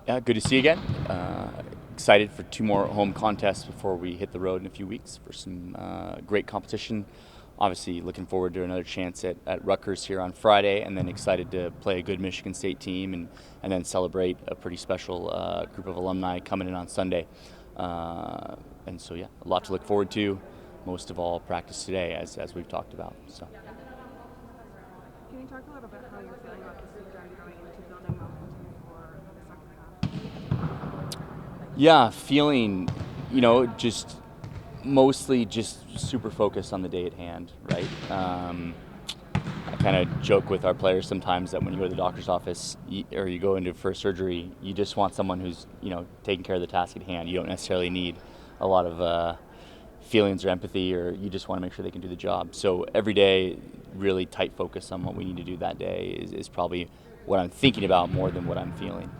Yeah, good to see you again. Excited for two more home contests before we hit the road in a few weeks for some great competition. Obviously, looking forward to another chance at Rutgers here on Friday, and then excited to play a good Michigan State team and then celebrate a pretty special group of alumni coming in on Sunday. And so, yeah, a lot to look forward to. Most of all, practice today, as we've talked about. So. Can you talk a little bit how you're feeling about the season going into building momentum for the second half? Yeah, feeling, just mostly just super focused on the day at hand, right? I kind of joke with our players sometimes that when you go to the doctor's office or you go into first surgery, you just want someone who's, taking care of the task at hand. You don't necessarily need a lot of feelings or empathy, or you just want to make sure they can do the job. So every day, really tight focus on what we need to do that day is probably what I'm thinking about more than what I'm feeling.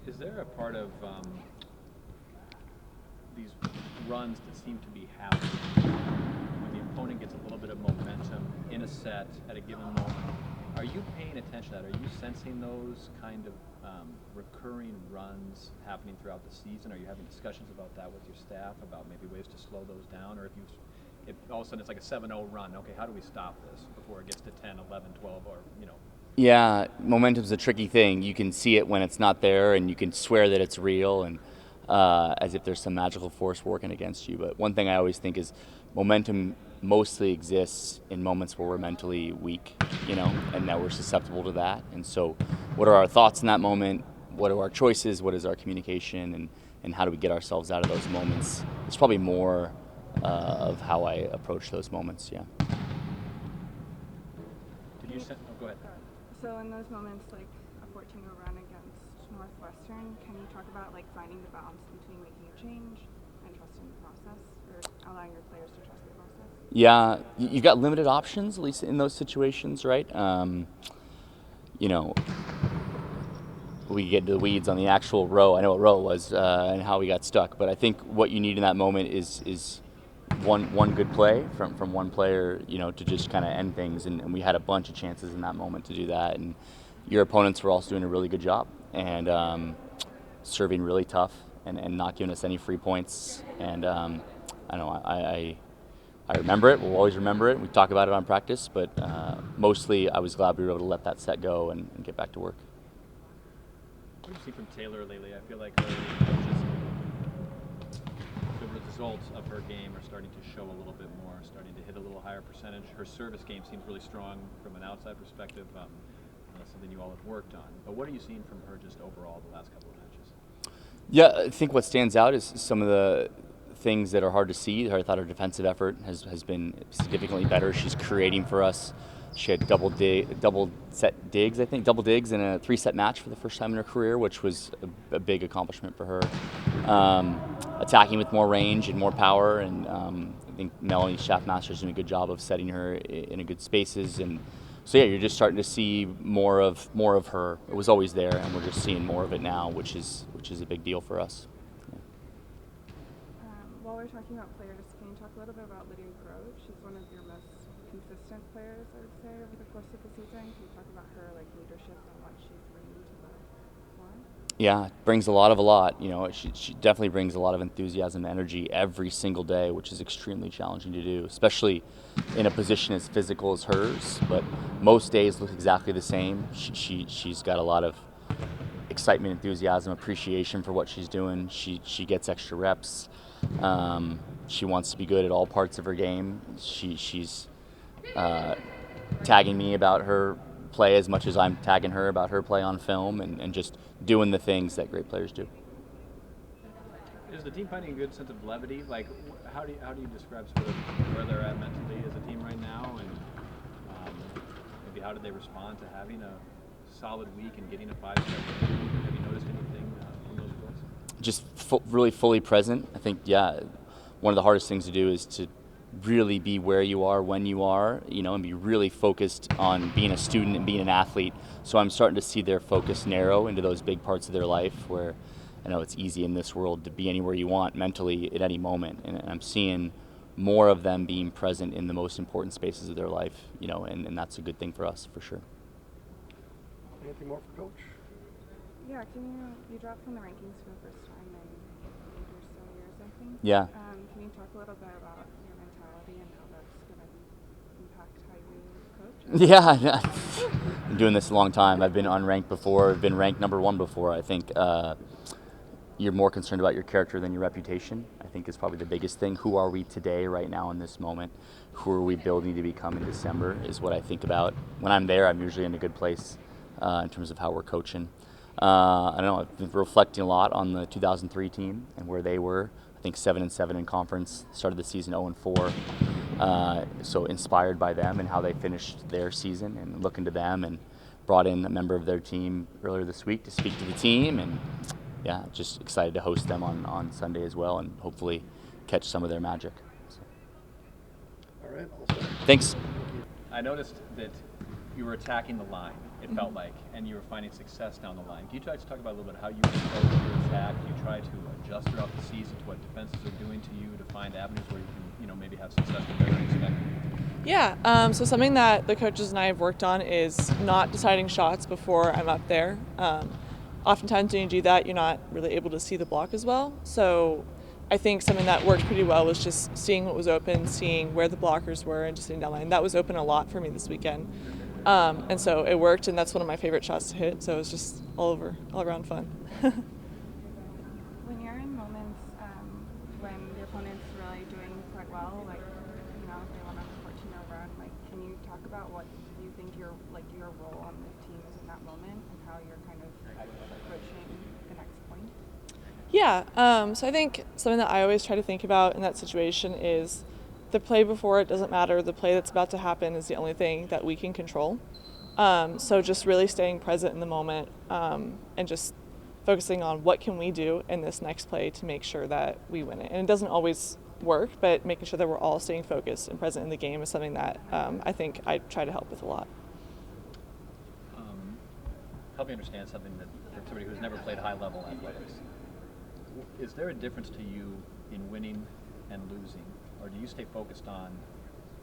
Is there a part of these runs that seem to be happening when the opponent gets a little bit of momentum in a set at a given moment? Are you paying attention to that? Are you sensing those kind of recurring runs happening throughout the season? Are you having discussions about that with your staff, about maybe ways to slow those down? Or if all of a sudden it's like a 7-0 run, okay, how do we stop this before it gets to 10, 11, 12, or, Yeah, momentum's a tricky thing. You can see it when it's not there, and you can swear that it's real, and as if there's some magical force working against you. But one thing I always think is momentum mostly exists in moments where we're mentally weak, and that we're susceptible to that. And so, what are our thoughts in that moment? What are our choices? What is our communication? And how do we get ourselves out of those moments? It's probably more of how I approach those moments, yeah. Did you send? Oh, go ahead. So in those moments, like a 14-0 run against Northwestern, can you talk about like finding the balance between making a change and trusting the process, or allowing your players to trust the process? Yeah, you've got limited options, at least in those situations, right? We get into the weeds on the actual row. I know what row it was and how we got stuck, but I think what you need in that moment is one good play from one player, to just kind of end things. And we had a bunch of chances in that moment to do that. And your opponents were also doing a really good job and serving really tough and not giving us any free points. And I know I remember it. We'll always remember it. We talk about it on practice, but mostly I was glad we were able to let that set go and get back to work. What do you see from Taylor lately? I feel like the results of her game are starting to show a little bit more, starting to hit a little higher percentage. Her service game seems really strong from an outside perspective. Something you all have worked on. But what are you seeing from her just overall the last couple of matches? Yeah, I think what stands out is some of the things that are hard to see. I thought her defensive effort has been significantly better. She's creating for us. She had double digs in a 3-set match for the first time in her career, which was a big accomplishment for her. Attacking with more range and more power, and I think Melanie Schaffmaster's doing a good job of setting her in a good spaces. And so yeah, you're just starting to see more of her. It was always there, and we're just seeing more of it now, which is a big deal for us. While we're talking about players, can you talk a little bit about Lydia Grote? She's one of your most consistent players, I would say, over the course of the season. Can you talk about her leadership and what she's bringing to the floor? Yeah, brings a lot. She definitely brings a lot of enthusiasm and energy every single day, which is extremely challenging to do, especially in a position as physical as hers. But most days look exactly the same. She's got a lot of excitement, enthusiasm, appreciation for what she's doing. She gets extra reps. She wants to be good at all parts of her game. She's tagging me about her play as much as I'm tagging her about her play on film, and just doing the things that great players do. Is the team finding a good sense of levity? Like, how do you describe sort of where they're at mentally as a team right now, and maybe how did they respond to having a solid week and getting a 5-step? Have you noticed anything from those results? Just really fully present. I think, yeah, one of the hardest things to do is to really be where you are when you are, and be really focused on being a student and being an athlete. So I'm starting to see their focus narrow into those big parts of their life where I know it's easy in this world to be anywhere you want mentally at any moment. And I'm seeing more of them being present in the most important spaces of their life, and that's a good thing for us, for sure. Anything more for Coach? Yeah, you dropped from the rankings for the first time in 8 or so years, I think. Yeah. Can you talk a little bit about your mentality and how that's going to impact how you coach? Yeah, I've been doing this a long time. I've been unranked before. I've been ranked number one before. I think you're more concerned about your character than your reputation, I think is probably the biggest thing. Who are we today, right now, in this moment? Who are we building to become in December is what I think about. When I'm there, I'm usually in a good place in terms of how we're coaching. I don't know, I've been reflecting a lot on the 2003 team and where they were. I think 7-7 in conference, started the season 0-4. So inspired by them and how they finished their season, and looking to them, and brought in a member of their team earlier this week to speak to the team, and yeah, just excited to host them on Sunday as well, and hopefully catch some of their magic. So. All right, all set. Thanks. I noticed that you were attacking the line, it felt like, and you were finding success down the line. Can you try to talk about a little bit how you approach your attack? Do you try to adjust throughout the season to what defenses are doing to you to find avenues where you can, maybe have success better than expected? Yeah, so something that the coaches and I have worked on is not deciding shots before I'm up there. Oftentimes when you do that, you're not really able to see the block as well. So I think something that worked pretty well was just seeing what was open, seeing where the blockers were, and just sitting down line. That was open a lot for me this weekend. And so it worked, and that's one of my favorite shots to hit. So it was just all around fun. When you're in moments when the opponent's really doing quite well, like they went on a 14-0 run, can you talk about what you think your role on the team is in that moment, and how you're kind of approaching the next point? Yeah, so I think something that I always try to think about in that situation is the play before it doesn't matter. The play that's about to happen is the only thing that we can control. So just really staying present in the moment and just focusing on what can we do in this next play to make sure that we win it. And it doesn't always work, but making sure that we're all staying focused and present in the game is something that I think I try to help with a lot. Help me understand something that for somebody who's never played high-level athletics. Is there a difference to you in winning and losing, or do you stay focused on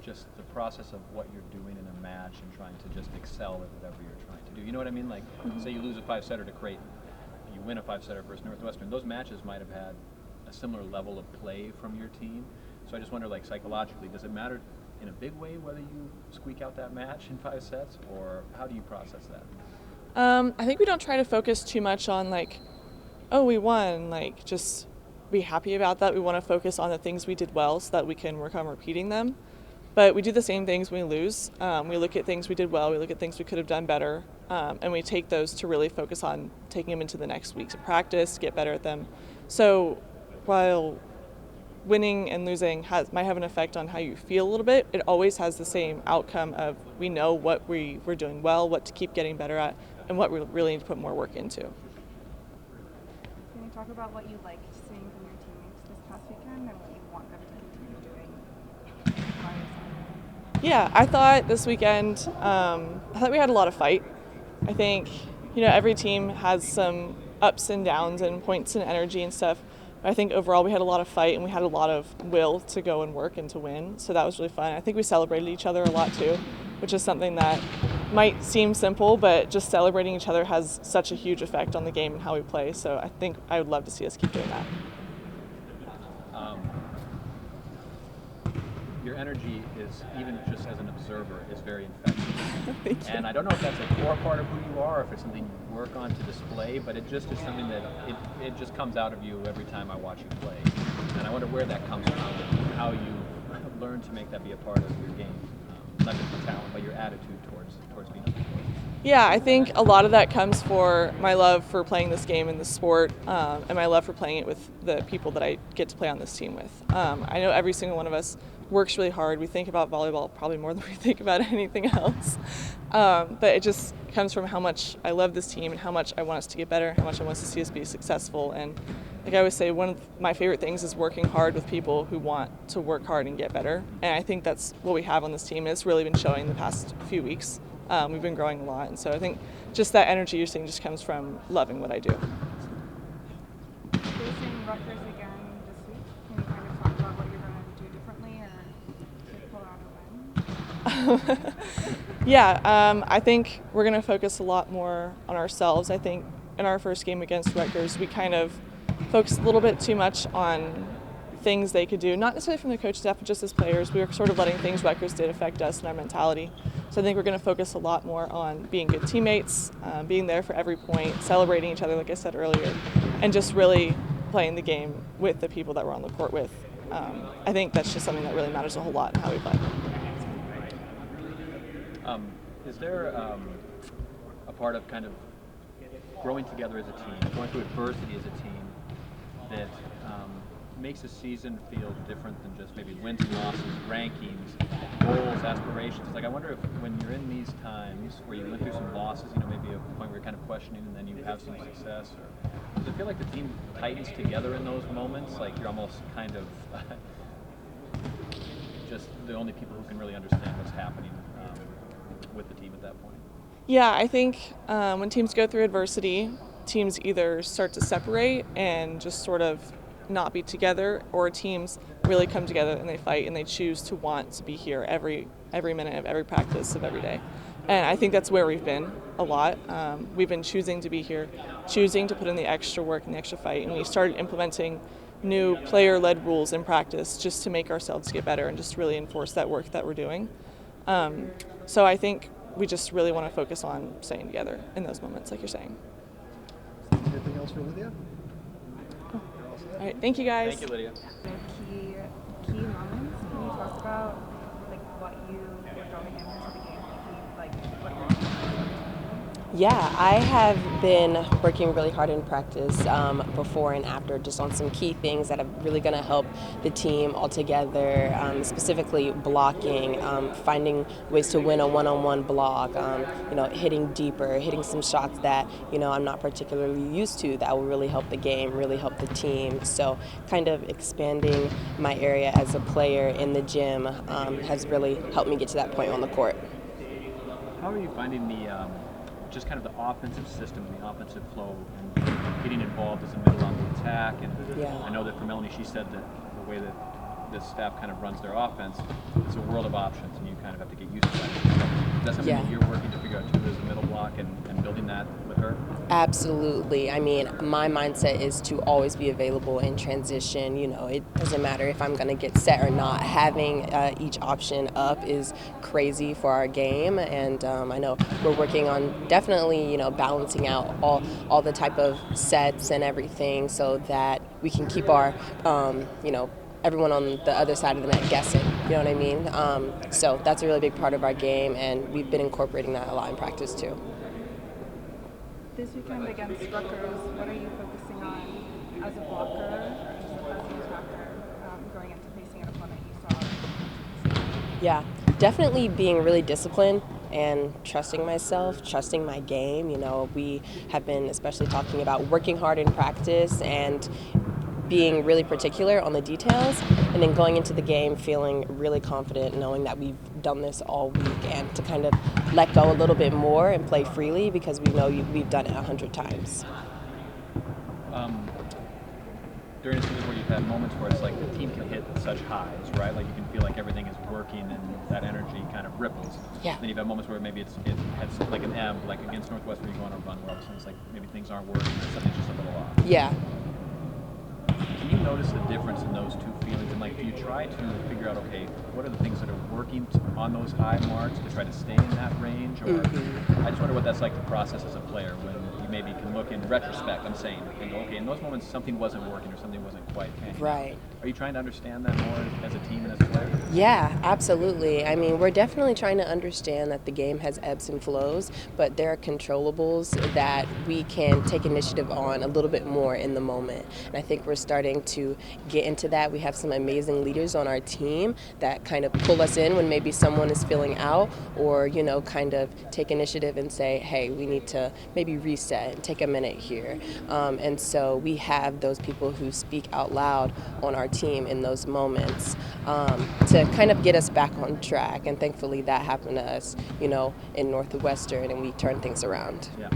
just the process of what you're doing in a match and trying to just excel at whatever you're trying to do? You know what I mean? Like, say you lose a 5-setter to Creighton, you win a 5-setter versus Northwestern. Those matches might have had a similar level of play from your team. So I just wonder, like, psychologically, does it matter in a big way whether you squeak out that match in 5 sets, or how do you process that? I think we don't try to focus too much on we won, just be happy about that. We want to focus on the things we did well so that we can work on repeating them. But we do the same things when we lose. We look at things we did well, we look at things we could have done better, and we take those to really focus on taking them into the next weeks of practice, get better at them. So while winning and losing might have an effect on how you feel a little bit, it always has the same outcome of we know what we're doing well, what to keep getting better at, and what we really need to put more work into. Can you talk about what you liked seeing from your teammates this past weekend and what you want them to continue doing? Yeah, I thought this weekend, we had a lot of fight. I think, every team has some ups and downs and points and energy and stuff. But I think overall we had a lot of fight and we had a lot of will to go and work and to win. So that was really fun. I think we celebrated each other a lot too, which is something that might seem simple, but just celebrating each other has such a huge effect on the game and how we play. So I think I would love to see us keep doing that. Your energy is, even just as an observer, is very infectious. Thank you. And I don't know if that's a core part of who you are, or if it's something you work on to display, but it just is something that it just comes out of you every time I watch you play. And I wonder where that comes from, and how you learn to make that be a part of your game. Not just the talent, but your attitude towards being on the court. Yeah, I think a lot of that comes for my love for playing this game and this sport, and my love for playing it with the people that I get to play on this team with. I know every single one of us works really hard. We think about volleyball probably more than we think about anything else. But it just comes from how much I love this team and how much I want us to get better, how much I want to see us be successful. And like I always say, one of my favorite things is working hard with people who want to work hard and get better. And I think that's what we have on this team. It's really been showing the past few weeks. We've been growing a lot. And so I think just that energy you're seeing just comes from loving what I do. Facing Rutgers again this week, can you kind of talk about what you're going to do differently or pull out a win? Yeah, I think we're going to focus a lot more on ourselves. I think in our first game against Rutgers, we kind of focused a little bit too much on things they could do, not necessarily from the coach staff, but just as players. We were sort of letting things Rutgers did affect us and our mentality. So I think we're going to focus a lot more on being good teammates, being there for every point, celebrating each other, like I said earlier, and just really playing the game with the people that we're on the court with. I think that's just something that really matters a whole lot in how we play. Is there a part of kind of growing together as a team, going through adversity as a team, that makes a season feel different than just maybe wins and losses, rankings, goals, aspirations? Like, I wonder if when you're in these times where you went through some losses, maybe a point where you're kind of questioning and then you have some success, or does it feel like the team tightens together in those moments? Like you're almost kind of just the only people who can really understand what's happening with the team at that point? Yeah, I think when teams go through adversity, teams either start to separate and just sort of not be together, or teams really come together and they fight and they choose to want to be here every minute of every practice of every day. And I think that's where we've been a lot. We've been choosing to be here, choosing to put in the extra work and the extra fight, and we started implementing new player-led rules in practice just to make ourselves get better and just really enforce that work that we're doing. So I think we just really want to focus on staying together in those moments, like you're saying. Anything else for Lydia? All right, thank you guys. Thank you, Lydia. The key moments. Can you talk about like what you were going into the game thinking, like what you're Yeah, I have been working really hard in practice before and after, just on some key things that are really going to help the team all together, specifically blocking, finding ways to win a one-on-one block, hitting deeper, hitting some shots that, I'm not particularly used to that will really help the game, really help the team. So kind of expanding my area as a player in the gym has really helped me get to that point on the court. How are you finding the just kind of the offensive system, the offensive flow, and getting involved as a middle on the attack? And Yeah. I know that for Melanie, she said that the way that this staff kind of runs their offense, it's a world of options, and you kind of have to get used to that. Is that something that you're working to figure out too, as a middle block, and building that with her? Absolutely. I mean, my mindset is to always be available in transition. It doesn't matter if I'm going to get set or not. Having each option up is crazy for our game, and I know we're working on definitely, balancing out all the type of sets and everything so that we can keep our, everyone on the other side of the net guessing. You know what I mean? So that's a really big part of our game, and we've been incorporating that a lot in practice too. This weekend against Rutgers, what are you focusing on as a blocker or just as an attacker going into facing an opponent you saw? Yeah, definitely being really disciplined and trusting myself, trusting my game. We have been especially talking about working hard in practice and being really particular on the details, and then going into the game feeling really confident, knowing that we've done this all week, and to kind of let go a little bit more and play freely because we know we've done it 100 times. During a season where you've had moments where it's like the team can hit such highs, right? Like you can feel like everything is working and that energy kind of ripples. Yeah. Then you've had moments where maybe it has like an ebb, like against Northwestern, you go on a run where all of a sudden it's like maybe things aren't working or something's just a little off. Yeah. Can you notice the difference in those two feelings? And like, do you try to figure out, okay, what are the things that are working on those high marks to try to stay in that range? Or I just wonder what that's like to process as a player when you maybe can look in retrospect, I'm saying, and go, okay, in those moments something wasn't working or something wasn't quite panning out. Right. Are you trying to understand that more as a team and as a player? Yeah, absolutely. I mean, we're definitely trying to understand that the game has ebbs and flows, but there are controllables that we can take initiative on a little bit more in the moment. And I think we're starting to get into that. We have some amazing leaders on our team that kind of pull us in when maybe someone is feeling out, or, kind of take initiative and say, hey, we need to maybe reset and take a minute here. And so we have those people who speak out loud on our team in those moments to kind of get us back on track. And thankfully that happened to us, in Northwestern, and we turned things around. Yeah.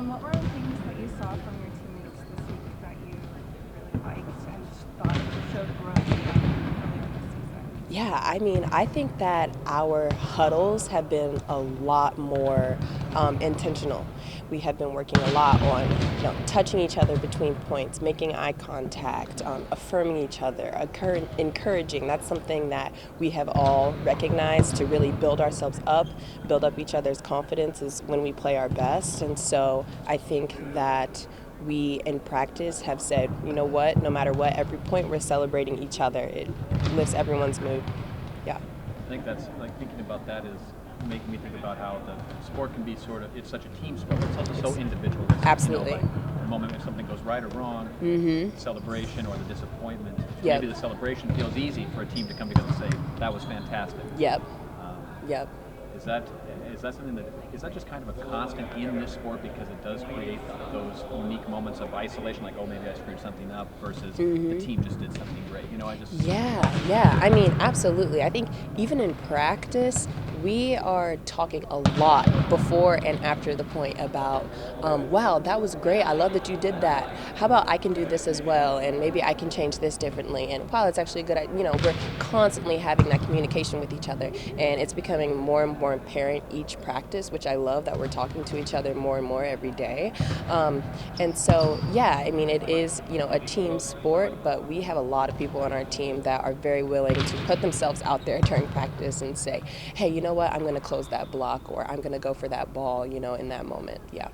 What were the things that you saw from your teammates this week that you really liked and thought showed growth early in the season? Yeah, I mean, I think that our huddles have been a lot more intentional. We have been working a lot on touching each other between points, making eye contact, affirming each other, encouraging. That's something that we have all recognized to really build ourselves up, build up each other's confidence is when we play our best. And so I think that we in practice have said, you know what, no matter what, every point we're celebrating each other. It lifts everyone's mood. Yeah. I think that's, like, thinking about that is making me think about how the sport can be sort of, it's such a team sport, but it's also so individualistic. Absolutely. You know, like the moment if something goes right or wrong, the celebration or the disappointment, Yep. maybe the celebration feels easy for a team to come together and say, that was fantastic. Yep. Yep. Is that something that, is that just kind of a constant in this sport because it does create those unique moments of isolation, like, oh, maybe I screwed something up, versus the team just did something great? You know, I just... Yeah. I mean, absolutely. I think even in practice, we are talking a lot before and after the point about, wow, that was great. I love that you did that. How about I can do this as well, and maybe I can change this differently. And wow, it's actually a good idea. You know, we're constantly having that communication with each other, and it's becoming more and more apparent each practice, which I love that we're talking to each other more and more every day. And so, yeah, I mean, it is, a team sport, but we have a lot of people on our team that are very willing to put themselves out there during practice and say, hey, you know what, I'm going to close that block, or I'm going to go for that ball, in that moment. Yeah.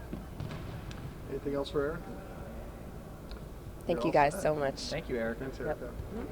Anything else for Arica? Thank you guys so much. Thank you, Arica. Thanks, Arica.